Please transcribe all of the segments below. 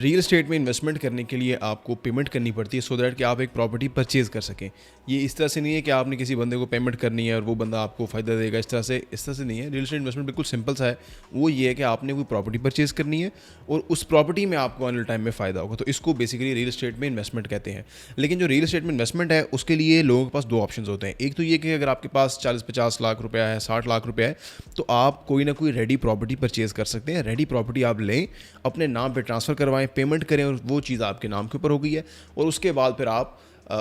Real estate में investment करने के लिए आपको पेमेंट करनी पड़ती है सो दैट कि आप एक प्रॉपर्टी परचेज कर सकें। ये इस तरह से नहीं है कि आपने किसी बंदे को पेमेंट करनी है और वो बंदा आपको फ़ायदा देगा, इस तरह से नहीं है। रियल एस्टेट इन्वेस्टमेंट बिल्कुल सिंपल सा है। वो ये है कि आपने कोई प्रॉपर्टी परचेज करनी है और उस प्रॉपर्टी में आपको आने वाले टाइम में फ़ायदा होगा, तो इसको बेसिकली रियल एस्टेट में इन्वेस्टमेंट कहते हैं। लेकिन जो रियल एस्टेट में इन्वेस्टमेंट है उसके लिए लोगों के पास दो ऑप्शन होते हैं। एक तो ये कि अगर आपके पास 40-50 लाख रुपया है, 60 लाख रुपया है, तो आप कोई ना कोई रेडी प्रॉपर्टी परचेज कर सकते हैं। रेडी प्रॉपर्टी आप लें, अपने नाम पर ट्रांसफ़र करवाएं, पेमेंट करें और वो चीज़ आपके नाम के ऊपर हो गई है और उसके बाद फिर आप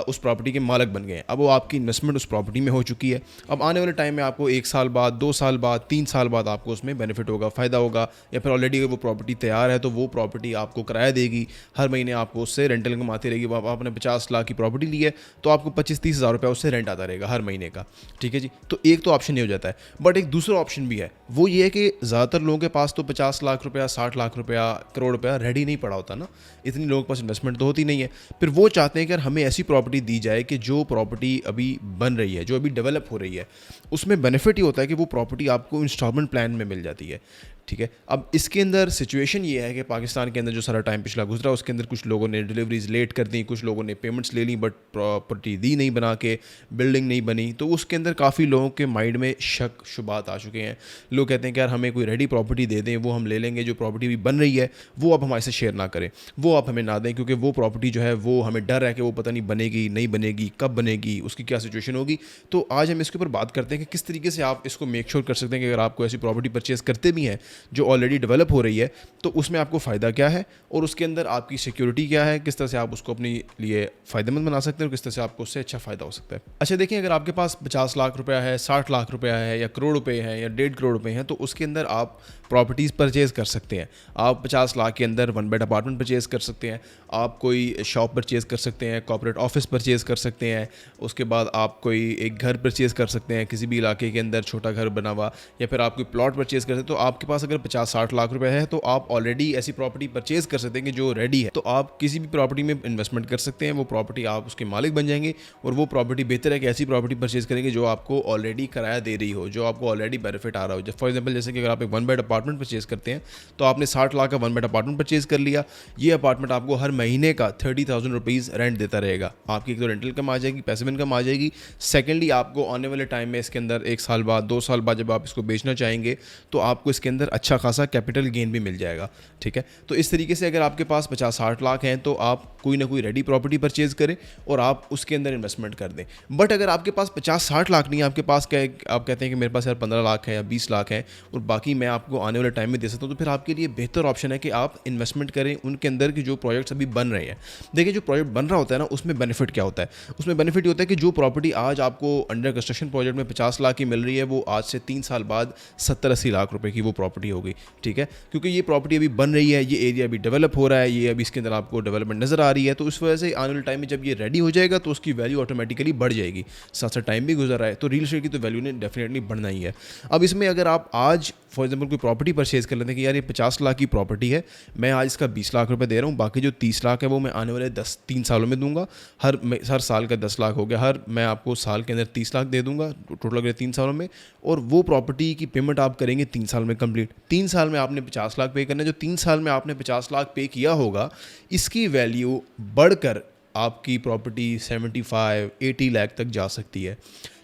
उस प्रॉपर्टी के मालिक बन गए हैं। अब वो आपकी इन्वेस्टमेंट उस प्रॉपर्टी में हो चुकी है। अब आने वाले टाइम में आपको 1 साल बाद, 2 साल बाद, 3 साल बाद आपको उसमें बेनिफिट होगा, फ़ायदा होगा, या फिर ऑलरेडी अगर वो प्रॉपर्टी तैयार है तो वो प्रॉपर्टी आपको किराया देगी, हर महीने आपको उससे रेंटल इनकम आती रहेगी। अब आपने 50 लाख की प्रॉपर्टी ली है तो आपको 25-30 हज़ार रुपये उससे रेंट आता रहेगा हर महीने का। ठीक है जी, तो एक तो ऑप्शन ये हो जाता है। बट एक दूसरा ऑप्शन भी है, वो ये है कि ज़्यादातर लोगों के पास तो 50 लाख रुपया, 60 लाख रुपया, करोड़ रुपया रेडी नहीं पड़ा होता ना, इतनी लोगों के पास इन्वेस्टमेंट तो होती नहीं है। फिर वो चाहते हैं कि यार हमें ऐसी प्रॉपर्टी दी जाए कि जो प्रॉपर्टी अभी बन रही है, जो अभी डेवलप हो रही है, उसमें बेनिफिट ही होता है कि वो प्रॉपर्टी आपको इंस्टॉलमेंट प्लान में मिल जाती है। ठीक है, अब इसके अंदर सिचुएशन ये है कि पाकिस्तान के अंदर जो सारा टाइम पिछला गुजरा उसके अंदर कुछ लोगों ने डिलीवरीज लेट कर दी, कुछ लोगों ने पेमेंट्स ले ली बट प्रॉपर्टी दी नहीं बना के, बिल्डिंग नहीं बनी, तो उसके अंदर काफ़ी लोगों के माइंड में शक शुबात आ चुके हैं। लोग कहते हैं कि यार हमें कोई रेडी प्रॉपर्टी दे दें, वो हम ले लेंगे, जो प्रॉपर्टी भी बन रही है वो आप हमारे से शेयर ना करें, वो आप हमें ना दें, क्योंकि वो प्रॉपर्टी जो है वो हमें डर है कि वो पता नहीं बनेगी नहीं बनेगी, कब बनेगी, उसकी क्या सिचुएशन होगी। तो आज हम इसके ऊपर बात करते हैं कि किस तरीके से आप इसको मेक श्योर कर सकते हैं कि अगर आपको ऐसी प्रॉपर्टी परचेज करते भी हैं जो ऑलरेडी डेवलप हो रही है तो उसमें आपको फ़ायदा क्या है और उसके अंदर आपकी सिक्योरिटी क्या है, किस तरह से आप उसको अपने लिए फ़ायदेमंद बना सकते हैं और किस तरह से आपको उससे अच्छा फ़ायदा हो सकता है। अच्छा देखिए, अगर आपके पास 50 लाख रुपया है, 60 लाख रुपया है, या करोड़ रुपए है, या 1.5 करोड़ रुपए हैं, तो उसके अंदर आप प्रॉपर्टीज़ परचेज़ कर सकते हैं। आप 50 लाख के अंदर 1 बेड अपार्टमेंट परचेज़ कर सकते हैं, आप कोई शॉप परचेज़ कर सकते हैं, कॉर्पोरेट ऑफिस परचेज़ कर सकते हैं, उसके बाद आप कोई एक घर परचेज़ कर सकते हैं किसी भी इलाके के अंदर, छोटा घर बना हुआ, या फिर आप कोई प्लॉट परचेज़ कर सकते हैं। तो आपके पास अगर 50-60 लाख रुपए है तो आप ऑलरेडी ऐसी प्रॉपर्टी परचेज़ कर सकते हैं कि जो रेडी है। तो आप किसी भी प्रॉपर्टी में इन्वेस्टमेंट कर सकते हैं, वो प्रॉपर्टी आप उसके मालिक बन जाएंगे और वो प्रॉपर्टी बेहतर है कि ऐसी प्रॉपर्टी परचेज़ करेंगे जो आपको ऑलरेडी किराया दे रही हो, जो आपको ऑलरेडी बेनिफिट आ रहा हो। फॉर एग्जाम्पल जैसे कि अगर आप एक 1 बेड अपार्टमेंट परचेज़ करते हैं तो आपने 60 लाख का 1 बेड अपार्टमेंट परचेज़ कर लिया, ये अपार्टमेंट आपको हर महीने का 30,000 रुपीज़ रेंट देता रहेगा। आपकी एक तो रेंटल इनकम आ जाएगी, पैसिव इनकम आ जाएगी। सेकेंडली आपको आने वाले टाइम में इसके अंदर 1 साल बाद, 2 साल बाद जब आप इसको बेचना चाहेंगे तो आपको इसके अंदर अच्छा खासा कैपिटल गेन भी मिल जाएगा। ठीक है, तो इस तरीके से अगर आपके पास 50-60 लाख हैं तो आप कोई ना कोई रेडी प्रॉपर्टी परचेज़ करें और आप उसके अंदर इन्वेस्टमेंट कर दें। बट अगर आपके पास 50-60 लाख नहीं है, आपके पास क्या है, आप कहते हैं कि मेरे पास यार 15 लाख है या 20 लाख है और बाकी मैं आपको आने वाले टाइम में दे सकता हूँ, तो फिर आपके लिए बेहतर ऑप्शन है कि आप इन्वेस्टमेंट करें उनके अंदर की जो प्रोजेक्ट्स अभी बन रहे हैं। देखिए, जो प्रोजेक्ट बन रहा होता है ना, उसमें बेनिफिट क्या होता है? उसमें बेनिफिट ये होता है कि जो प्रॉपर्टी आज आपको अंडर कंस्ट्रक्शन प्रोजेक्ट में 50 लाख की मिल रही है, वो आज से 3 साल बाद 70-80 लाख रुपए की वो प्रॉपर्टी होगी। ठीक है, क्योंकि ये प्रॉपर्टी अभी बन रही है, ये एरिया अभी डेवलप हो रहा है, ये अभी इसके अंदर आपको डेवलपमेंट नज़र आ रही है, तो उस वजह से आने वाले टाइम में जब ये रेडी हो जाएगा तो उसकी वैल्यू ऑटोमेटिकली बढ़ जाएगी। साथ साथ टाइम भी गुजर रहा है तो रियल एस्टेट की तो वैल्यू ने डेफिनेटली बढ़ना ही है। अब इसमें अगर आप आज फॉर एग्जाम्पल कोई प्रॉपर्टी परचेज कर लेते हैं कि यार ये 50 लाख की प्रॉपर्टी है, मैं आज इसका 20 लाख रुपए दे रहा हूँ, बाकी जो 30 लाख है वो मैं आने वाले 3 सालों में दूंगा, हर साल का 10 लाख हो गया, मैं आपको साल के अंदर 30 लाख दे दूंगा टोटल अगले 3 सालों में, और वो प्रॉपर्टी की पेमेंट आप करेंगे 3 साल में कंप्लीट। 3 साल में आपने 50 लाख पे करना है, जो 3 साल में आपने 50 लाख पे किया होगा इसकी वैल्यू बढ़कर आपकी प्रॉपर्टी 75-80 लाख तक जा सकती है।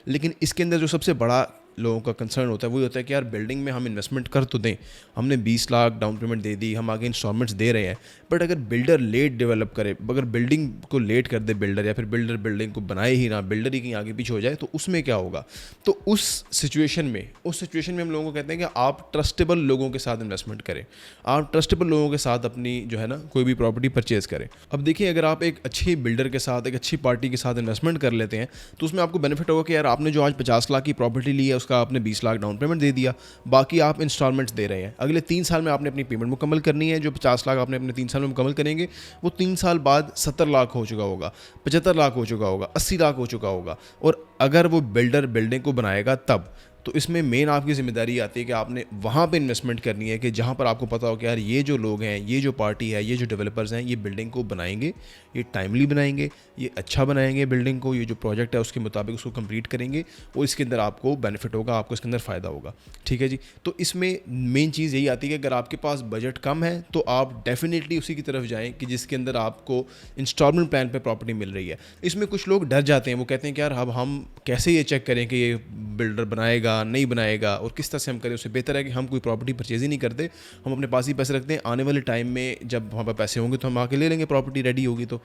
लेकिन इसके अंदर जो सबसे बड़ा लोगों का कंसर्न होता है वो होता है कि यार बिल्डिंग में हम इन्वेस्टमेंट कर तो दें, हमने 20 लाख डाउन पेमेंट दे दी, हम आगे इंस्टॉलमेंट्स दे रहे हैं, बट अगर बिल्डर लेट डेवलप करे, अगर बिल्डिंग को लेट कर दे बिल्डर, या फिर बिल्डर बिल्डिंग को बनाए ही ना, बिल्डर ही कहीं आगे पीछे हो जाए, तो उसमें क्या होगा? तो उस सिचुएशन में हम लोगों को कहते हैं कि आप ट्रस्टेबल लोगों के साथ इन्वेस्टमेंट करें, आप ट्रस्टेबल लोगों के साथ अपनी जो है ना कोई भी प्रॉपर्टी परचेज करें। अब देखिए, अगर आप एक अच्छे बिल्डर के साथ, एक अच्छी पार्टी के साथ इन्वेस्टमेंट कर लेते हैं तो उसमें आपको बेनिफिट होगा कि यार आपने जो आज 50 लाख की प्रॉपर्टी ली है उसका आपने 20 लाख डाउन पेमेंट दे दिया, बाकी आप इंस्टॉलमेंट्स दे रहे हैं। अगले 3 साल में आपने अपनी पेमेंट मुकम्मल करनी है, जो 50 लाख आपने अपने 3 साल में मुकम्मल करेंगे वो 3 साल बाद 70 लाख हो चुका होगा, 75 लाख हो चुका होगा, 80 लाख हो चुका होगा। और अगर वो बिल्डर बिल्डिंग को बनाएगा तब, तो इसमें मेन आपकी ज़िम्मेदारी आती है कि आपने वहाँ पे इन्वेस्टमेंट करनी है कि जहाँ पर आपको पता हो कि यार ये जो लोग हैं, ये जो पार्टी है, ये जो डेवलपर्स हैं, ये बिल्डिंग को बनाएंगे, ये टाइमली बनाएंगे, ये अच्छा बनाएंगे बिल्डिंग को, ये जो प्रोजेक्ट है उसके मुताबिक उसको कंप्लीट करेंगे और इसके अंदर आपको बेनिफिट होगा, आपको इसके अंदर फ़ायदा होगा। ठीक है जी। तो इसमें मेन चीज़ यही आती है कि अगर आपके पास बजट कम है तो आप डेफिनेटली उसी की तरफ जाएँ कि जिसके अंदर आपको इंस्टॉलमेंट प्लान पर प्रॉपर्टी मिल रही है। इसमें कुछ लोग डर जाते हैं, वो कहते हैं कि यार अब हम कैसे ये चेक करें कि ये बिल्डर बनाएगा नहीं बनाएगा और किस तरह से हम करें। उससे बेहतर है कि हम कोई प्रॉपर्टी परचेज ही नहीं करते, हम अपने पास ही पैसे रखते हैं, आने वाले टाइम में जब वहाँ पर पैसे होंगे तो हम आके ले लेंगे, प्रॉपर्टी रेडी होगी तो।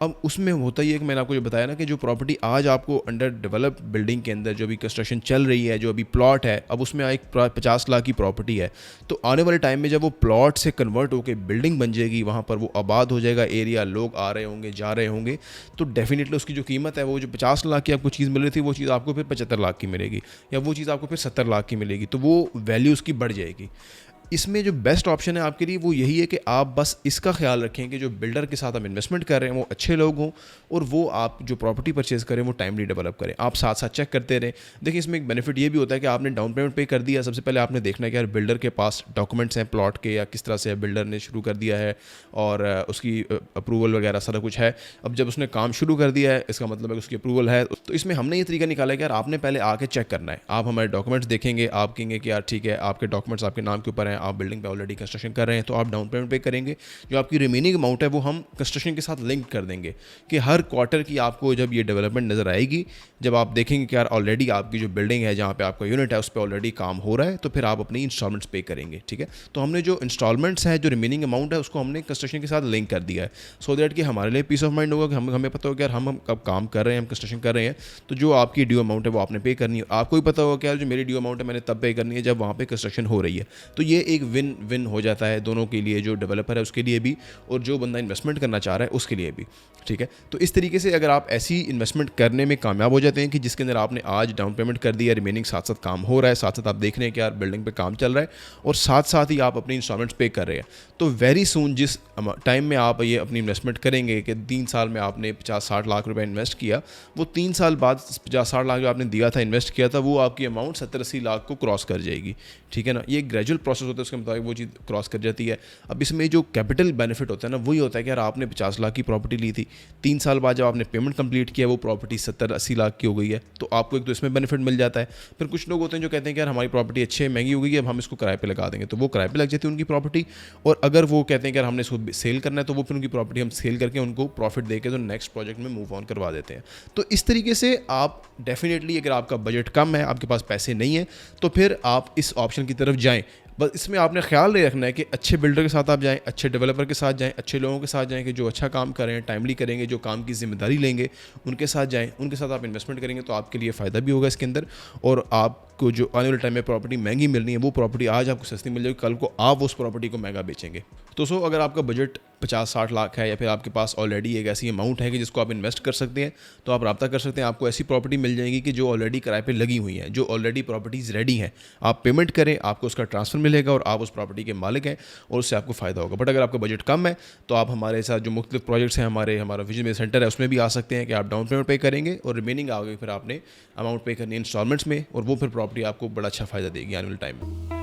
अब उसमें होता ही है कि मैंने आपको जो बताया ना कि जो प्रॉपर्टी आज आपको अंडर डेवलप बिल्डिंग के अंदर जो अभी कंस्ट्रक्शन चल रही है, जो अभी प्लॉट है, अब उसमें एक 50 लाख की प्रॉपर्टी है, तो आने वाले टाइम में जब वो प्लॉट से कन्वर्ट होकर बिल्डिंग बन जाएगी, वहाँ पर वो आबाद हो जाएगा एरिया, लोग आ रहे होंगे जा रहे होंगे, तो डेफिनेटली उसकी जो कीमत है, वो जो 50 लाख की आपको चीज़ मिल रही थी, वो चीज़ आपको फिर 75 लाख की मिलेगी, या वो चीज़ आपको फिर 70 लाख की मिलेगी, तो वो वैल्यू उसकी बढ़ जाएगी। इसमें जो बेस्ट ऑप्शन है आपके लिए वो यही है कि आप बस इसका ख्याल रखें कि जो बिल्डर के साथ आप इन्वेस्टमेंट कर रहे हैं वो अच्छे लोग हों और वो आप जो प्रॉपर्टी परचेज़ करें वो टाइमली डेवलप करें। आप साथ साथ चेक करते रहें। देखिए इसमें एक बेनिफिट ये भी होता है कि आपने डाउन पेमेंट पे कर दिया, सबसे पहले आपने देखना है कि यार बिल्डर के पास डॉक्यूमेंट्स हैं प्लॉट के या किस तरह से बिल्डर ने शुरू कर दिया है और उसकी अप्रूवल वगैरह सारा कुछ है। अब जब उसने काम शुरू कर दिया है इसका मतलब है कि उसकी अप्रूवल है। तो इसमें हमने ये तरीका निकाला है कि यार आपने पहले आके चेक करना है। आप हमारे डॉक्यूमेंट्स देखेंगे, आप कहेंगे कि यार ठीक है आपके डॉक्यूमेंट्स आपके नाम के ऊपर हैं, आप बिल्डिंग पे ऑलरेडी कंस्ट्रक्शन कर रहे हैं, तो आप डाउन पेमेंट पे करेंगे। जो आपकी रिमेनिंग अमाउंट है वो हम कंस्ट्रक्शन के साथ लिंक कर देंगे कि हर क्वार्टर की आपको जब ये डेवलपमेंट नज़र आएगी, जब आप देखेंगे कि यार ऑलरेडी आपकी जो बिल्डिंग है जहाँ पे आपका यूनिट है उस पर ऑलरेडी काम हो रहा है, तो फिर आप अपनी इंस्टॉलमेंट्स पे करेंगे। ठीक है, तो हमने जो इंस्टॉलमेंट्स है, जो रिमेनिंग अमाउंट है, उसको हमने कंस्ट्रक्शन के साथ लिंक कर दिया है, सो दैट कि हमारे लिए पीस ऑफ माइंड होगा कि हमें पता होगा कि यार हम कब काम कर रहे हैं, हम कंस्ट्रक्शन कर रहे हैं, तो जो आपकी ड्यू अमाउंट है वो आपने पे करनी है। आपको भी पता होगा कि यार जो मेरी ड्यू अमाउंट है मैंने तब पे करनी है जब वहाँ पे कंस्ट्रक्शन हो रही है। तो ये एक विन विन हो जाता है दोनों के लिए, जो डेवलपर है उसके लिए भी और जो बंदा इन्वेस्टमेंट करना चाह रहा है उसके लिए भी। ठीक है, तो इस तरीके से अगर आप ऐसी इन्वेस्टमेंट करने में कामयाब हो जाते हैं कि जिसके अंदर आपने आज डाउन पेमेंट कर दी है, रिमेनिंग साथ साथ काम हो रहा है, साथ साथ आप देख रहे हैं कि यार बिल्डिंग पे काम चल रहा है और साथ साथ ही आप अपनी इंस्टॉलमेंट्स पे कर रहे हैं, तो वेरी सून जिस टाइम में आप ये अपनी इन्वेस्टमेंट करेंगे कि 3 साल में आपने 50-60 लाख रुपए इन्वेस्ट किया, वो 3 साल बाद 50-60 लाख जो आपने दिया था, इन्वेस्ट किया था, वो आपकी अमाउंट 70-80 लाख को क्रॉस कर जाएगी। ठीक है ना, ये ग्रेजुअल प्रोसेस होता है, उसके मुताबिक वो चीज़ क्रॉस कर जाती है। अब इसमें जो कैपिटल बेनिफिट होता है ना, वही होता है कि यार आपने 50 लाख की प्रॉपर्टी ली थी, 3 साल बाद जब आपने पेमेंट कंप्लीट किया वो प्रॉपर्टी 70-80 लाख की हो गई है, तो आपको एक तो इसमें बेनिफिट मिल जाता है। फिर कुछ लोग होते हैं जो कहते हैं कि यार हमारी प्रॉपर्टी अच्छी है, महंगी हो गई है, अब हम इसको किराए पे लगा देंगे, तो वो किराए पे लग जाती है उनकी प्रॉपर्टी। और अगर वो कहते हैं कि यार हमने इसको सेल करना है, तो वो फिर उनकी प्रॉपर्टी हम सेल करके उनको प्रॉफिट देके तो नेक्स्ट प्रोजेक्ट में मूव ऑन करवा देते हैं। तो इस तरीके से आप डेफिनेटली, अगर आपका बजट कम है, आपके पास पैसे नहीं है, तो फिर आप इस ऑप्शन की तरफ जाएँ। बस इसमें आपने ख्याल नहीं रखना है कि अच्छे बिल्डर के साथ आप जाएं, अच्छे डेवलपर के साथ जाएं, अच्छे लोगों के साथ जाएं कि जो अच्छा काम करें, टाइमली करेंगे, जो काम की जिम्मेदारी लेंगे, उनके साथ जाएं, उनके साथ आप इन्वेस्टमेंट करेंगे तो आपके लिए फ़ायदा भी होगा इसके अंदर। और आपको जो आने वाले टाइम में प्रॉपर्टी महंगी मिलनी है, वो प्रॉपर्टी आज आपको सस्ती मिल जाएगी, कल को आप उस प्रॉपर्टी को महंगा बेचेंगे। तो अगर आपका बजट 50-60 लाख है या फिर आपके पास ऑलरेडी एक ऐसी अमाउंट है कि जिसको आप इन्वेस्ट कर सकते हैं, तो आप रब्ता कर सकते हैं। आपको ऐसी प्रॉपर्टी मिल जाएगी कि जो ऑलरेडी किराए पे लगी हुई है, जो ऑलरेडी प्रॉपर्टीज़ रेडी हैं, आप पेमेंट करें, आपको उसका ट्रांसफ़र मिलेगा और आप उस प्रॉपर्टी के मालिक हैं और उससे आपको फ़ायदा होगा। बट अगर आपका बजट कम है तो आप हमारे साथ जो मुख्तलिफ प्रोजेक्ट्स हैं, हमारा विजन सेंटर है, उसमें भी आ सकते हैं कि आप डाउन पेमेंट पे करेंगे और रिमेनिंग आगे फिर आपने अमाउंट पे करनी है इंस्टॉलमेंट्स में, और वो फिर प्रॉपर्टी आपको बड़ा अच्छा फ़ायदा देगी आने वाले टाइम में।